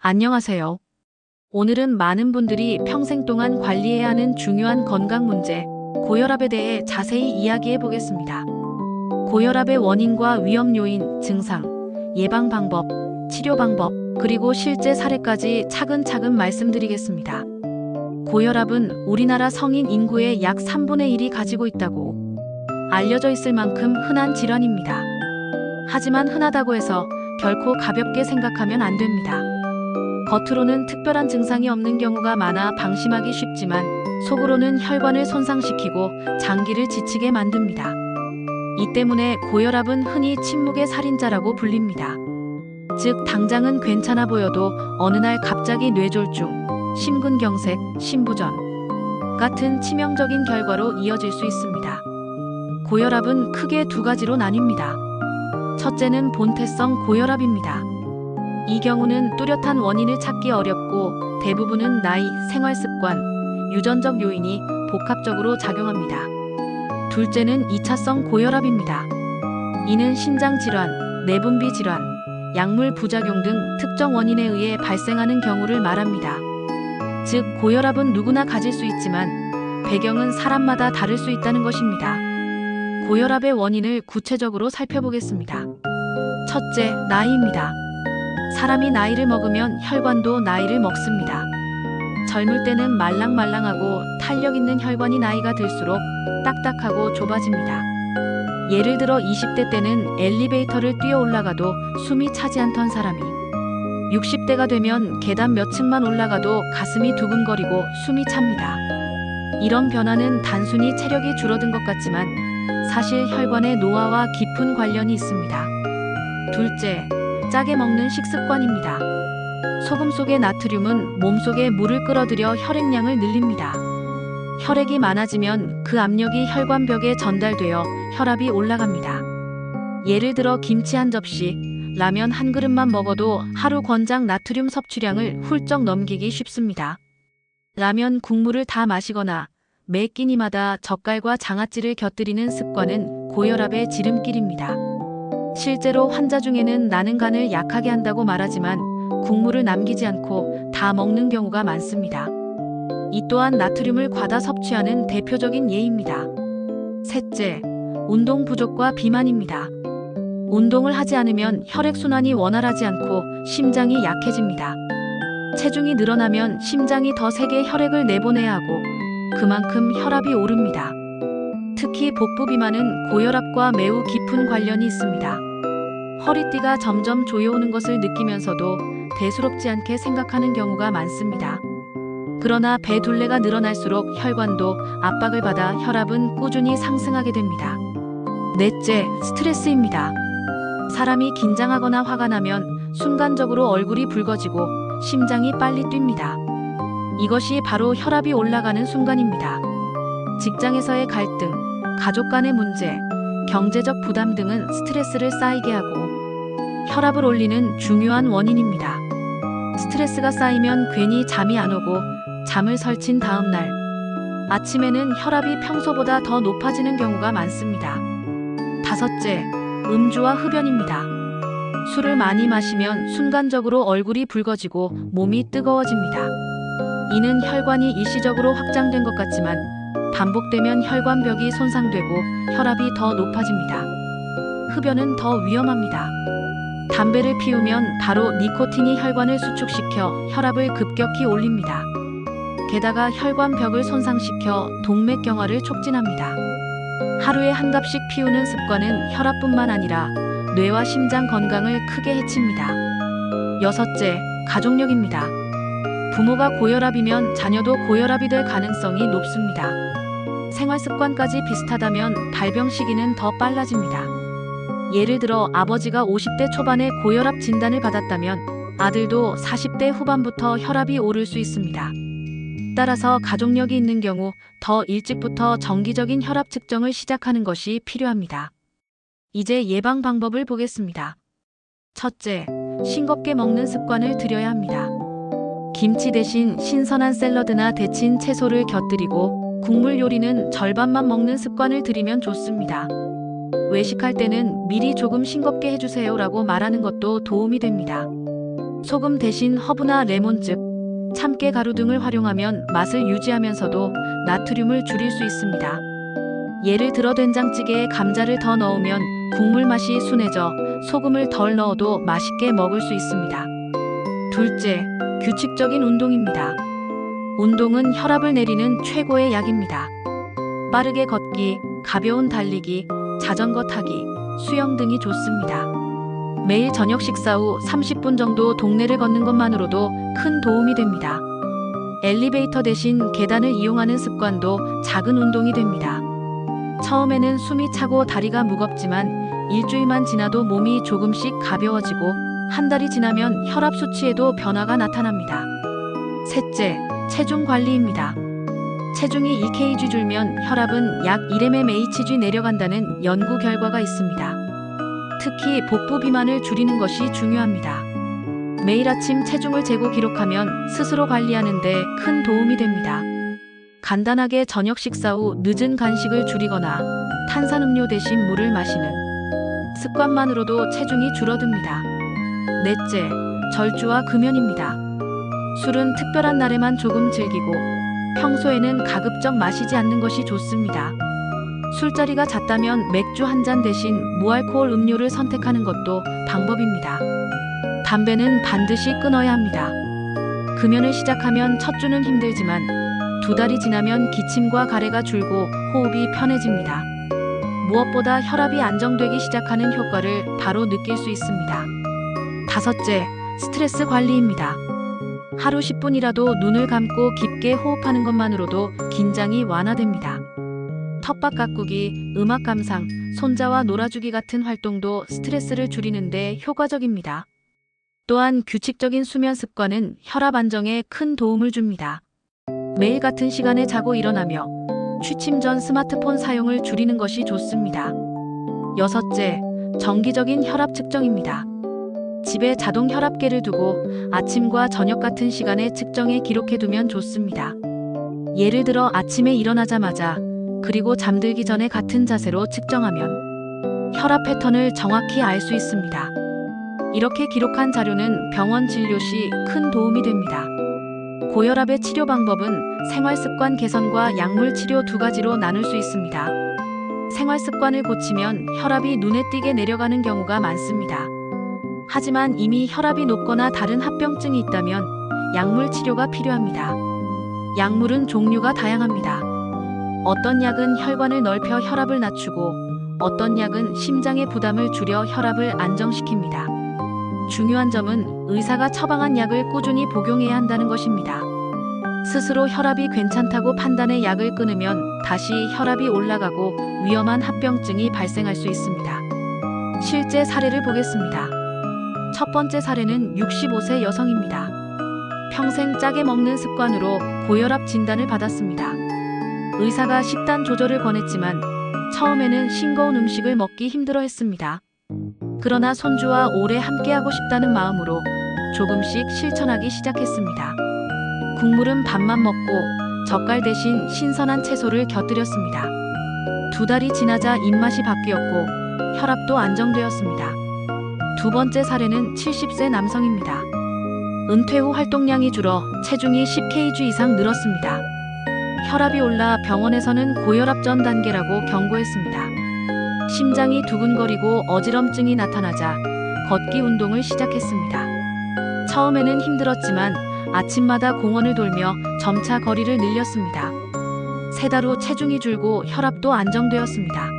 안녕하세요. 오늘은 많은 분들이 평생 동안 관리해야 하는 중요한 건강 문제, 고혈압에 대해 자세히 이야기해 보겠습니다. 고혈압의 원인과 위험 요인, 증상, 예방 방법, 치료 방법, 그리고 실제 사례까지 차근차근 말씀드리겠습니다. 고혈압은 우리나라 성인 인구의 약 3분의 1이 가지고 있다고 알려져 있을 만큼 흔한 질환입니다. 하지만 흔하다고 해서 결코 가볍게 생각하면 안 됩니다. 겉으로는 특별한 증상이 없는 경우가 많아 방심하기 쉽지만 속으로는 혈관을 손상시키고 장기를 지치게 만듭니다. 이 때문에 고혈압은 흔히 침묵의 살인자라고 불립니다. 즉, 당장은 괜찮아 보여도 어느 날 갑자기 뇌졸중, 심근경색, 심부전 같은 치명적인 결과로 이어질 수 있습니다. 고혈압은 크게 두 가지로 나뉩니다. 첫째는 본태성 고혈압입니다. 이 경우는 뚜렷한 원인을 찾기 어렵고 대부분은 나이, 생활습관, 유전적 요인이 복합적으로 작용합니다. 둘째는 2차성 고혈압입니다. 이는 신장질환, 내분비 질환, 약물 부작용 등 특정 원인에 의해 발생하는 경우를 말합니다. 즉, 고혈압은 누구나 가질 수 있지만 배경은 사람마다 다를 수 있다는 것입니다. 고혈압의 원인을 구체적으로 살펴보겠습니다. 첫째, 나이입니다. 사람이 나이를 먹으면 혈관도 나이를 먹습니다. 젊을 때는 말랑말랑하고 탄력 있는 혈관이 나이가 들수록 딱딱하고 좁아집니다. 예를 들어 20대 때는 엘리베이터를 뛰어 올라가도 숨이 차지 않던 사람이 60대가 되면 계단 몇 층만 올라가도 가슴이 두근거리고 숨이 찹니다. 이런 변화는 단순히 체력이 줄어든 것 같지만 사실 혈관의 노화와 깊은 관련이 있습니다. 둘째, 짜게 먹는 식습관입니다. 소금 속의 나트륨은 몸속에 물을 끌어들여 혈액량을 늘립니다. 혈액이 많아지면 그 압력이 혈관벽에 전달되어 혈압이 올라갑니다. 예를 들어 김치 한 접시, 라면 한 그릇만 먹어도 하루 권장 나트륨 섭취량을 훌쩍 넘기기 쉽습니다. 라면 국물을 다 마시거나 매 끼니마다 젓갈과 장아찌를 곁들이는 습관은 고혈압의 지름길입니다. 실제로 환자 중에는 나는 간을 약하게 한다고 말하지만 국물을 남기지 않고 다 먹는 경우가 많습니다. 이 또한 나트륨을 과다 섭취하는 대표적인 예입니다. 셋째, 운동 부족과 비만입니다. 운동을 하지 않으면 혈액순환이 원활하지 않고 심장이 약해집니다. 체중이 늘어나면 심장이 더 세게 혈액을 내보내야 하고 그만큼 혈압이 오릅니다. 특히 복부 비만은 고혈압과 매우 깊은 관련이 있습니다. 허리띠가 점점 조여오는 것을 느끼면서도 대수롭지 않게 생각하는 경우가 많습니다. 그러나 배 둘레가 늘어날수록 혈관도 압박을 받아 혈압은 꾸준히 상승하게 됩니다. 넷째, 스트레스입니다. 사람이 긴장하거나 화가 나면 순간적으로 얼굴이 붉어지고 심장이 빨리 뜁니다. 이것이 바로 혈압이 올라가는 순간입니다. 직장에서의 갈등, 가족 간의 문제, 경제적 부담 등은 스트레스를 쌓이게 하고 혈압을 올리는 중요한 원인입니다. 스트레스가 쌓이면 괜히 잠이 안 오고 잠을 설친 다음 날 아침에는 혈압이 평소보다 더 높아지는 경우가 많습니다. 다섯째, 음주와 흡연입니다. 술을 많이 마시면 순간적으로 얼굴이 붉어지고 몸이 뜨거워집니다. 이는 혈관이 일시적으로 확장된 것 같지만 반복되면 혈관벽이 손상되고 혈압이 더 높아집니다. 흡연은 더 위험합니다. 담배를 피우면 바로 니코틴이 혈관을 수축시켜 혈압을 급격히 올립니다. 게다가 혈관벽을 손상시켜 동맥경화를 촉진합니다. 하루에 한 갑씩 피우는 습관은 혈압뿐만 아니라 뇌와 심장 건강을 크게 해칩니다. 여섯째, 가족력입니다. 부모가 고혈압이면 자녀도 고혈압이 될 가능성이 높습니다. 생활습관까지 비슷하다면 발병 시기는 더 빨라집니다. 예를 들어 아버지가 50대 초반에 고혈압 진단을 받았다면 아들도 40대 후반부터 혈압이 오를 수 있습니다. 따라서 가족력이 있는 경우 더 일찍부터 정기적인 혈압 측정을 시작하는 것이 필요합니다. 이제 예방 방법을 보겠습니다. 첫째, 싱겁게 먹는 습관을 들여야 합니다. 김치 대신 신선한 샐러드나 데친 채소를 곁들이고 국물 요리는 절반만 먹는 습관을 들이면 좋습니다. 외식할 때는 미리 조금 싱겁게 해주세요라고 말하는 것도 도움이 됩니다. 소금 대신 허브나 레몬즙, 참깨 가루 등을 활용하면 맛을 유지하면서도 나트륨을 줄일 수 있습니다. 예를 들어 된장찌개에 감자를 더 넣으면 국물 맛이 순해져 소금을 덜 넣어도 맛있게 먹을 수 있습니다. 둘째, 규칙적인 운동입니다. 운동은 혈압을 내리는 최고의 약입니다. 빠르게 걷기, 가벼운 달리기, 자전거 타기, 수영 등이 좋습니다. 매일 저녁 식사 후 30분 정도 동네를 걷는 것만으로도 큰 도움이 됩니다. 엘리베이터 대신 계단을 이용하는 습관도 작은 운동이 됩니다. 처음에는 숨이 차고 다리가 무겁지만 일주일만 지나도 몸이 조금씩 가벼워지고 한 달이 지나면 혈압 수치에도 변화가 나타납니다. 셋째, 체중 관리입니다. 체중이 2kg 줄면 혈압은 약 1mmHg 내려간다는 연구 결과가 있습니다. 특히 복부 비만을 줄이는 것이 중요합니다. 매일 아침 체중을 재고 기록하면 스스로 관리하는 데 큰 도움이 됩니다. 간단하게 저녁 식사 후 늦은 간식을 줄이거나 탄산음료 대신 물을 마시는 습관만으로도 체중이 줄어듭니다. 넷째, 절주와 금연입니다. 술은 특별한 날에만 조금 즐기고 평소에는 가급적 마시지 않는 것이 좋습니다. 술자리가 잦다면 맥주 한 잔 대신 무알코올 음료를 선택하는 것도 방법입니다. 담배는 반드시 끊어야 합니다. 금연을 시작하면 첫 주는 힘들지만 2달이 지나면 기침과 가래가 줄고 호흡이 편해집니다. 무엇보다 혈압이 안정되기 시작하는 효과를 바로 느낄 수 있습니다. 다섯째, 스트레스 관리입니다. 하루 10분이라도 눈을 감고 깊게 호흡하는 것만으로도 긴장이 완화됩니다. 텃밭 가꾸기, 음악 감상, 손자와 놀아주기 같은 활동도 스트레스를 줄이는 데 효과적입니다. 또한 규칙적인 수면 습관은 혈압 안정에 큰 도움을 줍니다. 매일 같은 시간에 자고 일어나며 취침 전 스마트폰 사용을 줄이는 것이 좋습니다. 여섯째, 정기적인 혈압 측정입니다. 집에 자동 혈압계를 두고 아침과 저녁 같은 시간에 측정해 기록해두면 좋습니다. 예를 들어 아침에 일어나자마자 그리고 잠들기 전에 같은 자세로 측정하면 혈압 패턴을 정확히 알 수 있습니다. 이렇게 기록한 자료는 병원 진료 시 큰 도움이 됩니다. 고혈압의 치료 방법은 생활습관 개선과 약물 치료 두 가지로 나눌 수 있습니다. 생활습관을 고치면 혈압이 눈에 띄게 내려가는 경우가 많습니다. 하지만 이미 혈압이 높거나 다른 합병증이 있다면 약물 치료가 필요합니다. 약물은 종류가 다양합니다. 어떤 약은 혈관을 넓혀 혈압을 낮추고 어떤 약은 심장의 부담을 줄여 혈압을 안정시킵니다. 중요한 점은 의사가 처방한 약을 꾸준히 복용해야 한다는 것입니다. 스스로 혈압이 괜찮다고 판단해 약을 끊으면 다시 혈압이 올라가고 위험한 합병증이 발생할 수 있습니다. 실제 사례를 보겠습니다. 첫 번째 사례는 65세 여성입니다. 평생 짜게 먹는 습관으로 고혈압 진단을 받았습니다. 의사가 식단 조절을 권했지만 처음에는 싱거운 음식을 먹기 힘들어했습니다. 그러나 손주와 오래 함께하고 싶다는 마음으로 조금씩 실천하기 시작했습니다. 국물은 밥만 먹고 젓갈 대신 신선한 채소를 곁들였습니다. 2달이 지나자 입맛이 바뀌었고 혈압도 안정되었습니다. 두 번째 사례는 70세 남성입니다. 은퇴 후 활동량이 줄어 체중이 10kg 이상 늘었습니다. 혈압이 올라 병원에서는 고혈압 전 단계라고 경고했습니다. 심장이 두근거리고 어지럼증이 나타나자 걷기 운동을 시작했습니다. 처음에는 힘들었지만 아침마다 공원을 돌며 점차 거리를 늘렸습니다. 3달 후 체중이 줄고 혈압도 안정되었습니다.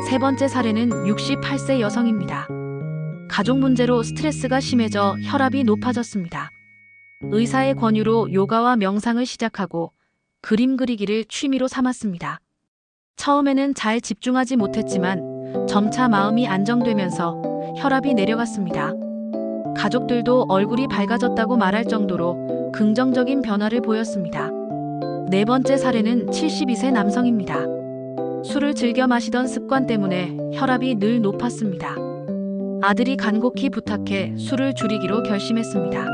세 번째 사례는 68세 여성입니다. 가족 문제로 스트레스가 심해져 혈압이 높아졌습니다. 의사의 권유로 요가와 명상을 시작하고 그림 그리기를 취미로 삼았습니다. 처음에는 잘 집중하지 못했지만 점차 마음이 안정되면서 혈압이 내려갔습니다. 가족들도 얼굴이 밝아졌다고 말할 정도로 긍정적인 변화를 보였습니다. 네 번째 사례는 72세 남성입니다. 술을 즐겨 마시던 습관 때문에 혈압이 늘 높았습니다. 아들이 간곡히 부탁해 술을 줄이기로 결심했습니다.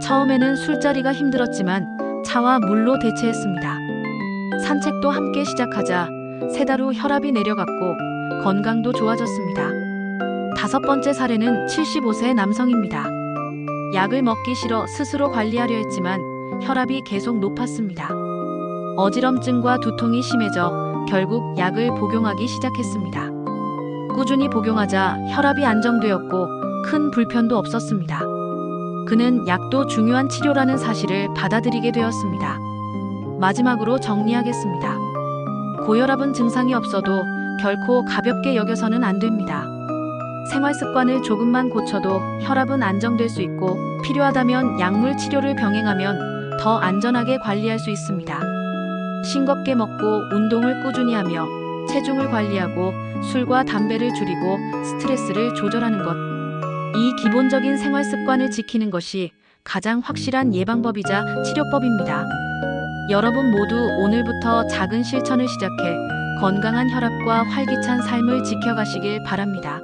처음에는 술자리가 힘들었지만 차와 물로 대체했습니다. 산책도 함께 시작하자 3달 후 혈압이 내려갔고 건강도 좋아졌습니다. 다섯 번째 사례는 75세 남성입니다. 약을 먹기 싫어 스스로 관리하려 했지만 혈압이 계속 높았습니다. 어지럼증과 두통이 심해져 결국 약을 복용하기 시작했습니다. 꾸준히 복용하자 혈압이 안정되었고 큰 불편도 없었습니다. 그는 약도 중요한 치료라는 사실을 받아들이게 되었습니다. 마지막으로 정리하겠습니다. 고혈압은 증상이 없어도 결코 가볍게 여겨서는 안 됩니다. 생활 습관을 조금만 고쳐도 혈압은 안정될 수 있고 필요하다면 약물 치료를 병행하면 더 안전하게 관리할 수 있습니다. 싱겁게 먹고 운동을 꾸준히 하며 체중을 관리하고 술과 담배를 줄이고 스트레스를 조절하는 것. 이 기본적인 생활 습관을 지키는 것이 가장 확실한 예방법이자 치료법입니다. 여러분 모두 오늘부터 작은 실천을 시작해 건강한 혈압과 활기찬 삶을 지켜가시길 바랍니다.